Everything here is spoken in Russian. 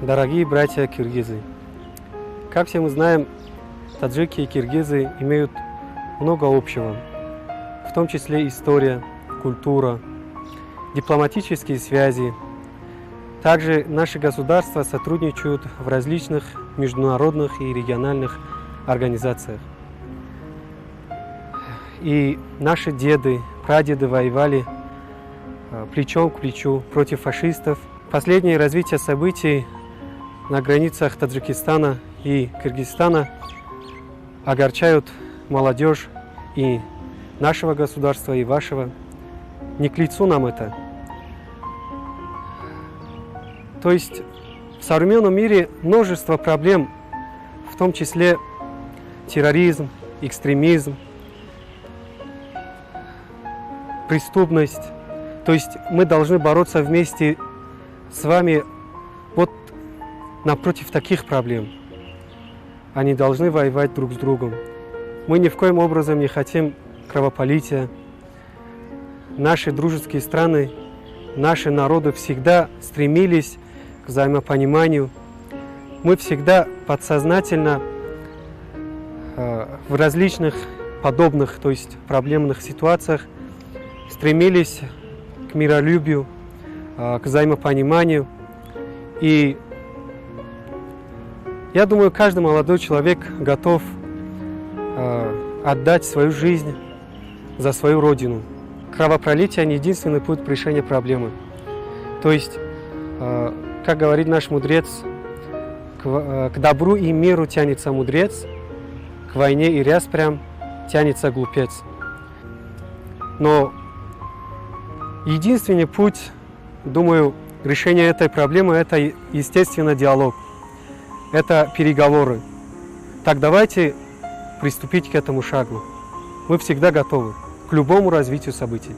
Дорогие братья киргизы, как все мы знаем, таджики и киргизы имеют много общего, в том числе история, культура, дипломатические связи. Также наши государства сотрудничают в различных международных и региональных организациях. И наши деды, прадеды воевали плечом к плечу против фашистов. Последнее развитие событий на границах Таджикистана и Кыргызстана огорчают молодежь и нашего государства, и вашего. Не к лицу нам это. То есть в современном мире множество проблем, в том числе терроризм, экстремизм, преступность. То есть мы должны бороться вместе с вами вот напротив таких проблем. Они должны воевать друг с другом. Мы ни в коем образом не хотим кровопролития. Наши дружеские страны, наши народы всегда стремились к взаимопониманию. Мы всегда подсознательно в различных подобных, то есть проблемных ситуациях стремились к миролюбию, к взаимопониманию. И я думаю, каждый молодой человек готов отдать свою жизнь за свою родину. Кровопролитие не единственный путь к решению проблемы. То есть, как говорит наш мудрец, к добру и миру тянется мудрец, к войне и распрям тянется глупец. Но единственный путь, думаю, решения этой проблемы – это, естественно, диалог, это переговоры. Так давайте приступить к этому шагу. Мы всегда готовы к любому развитию событий.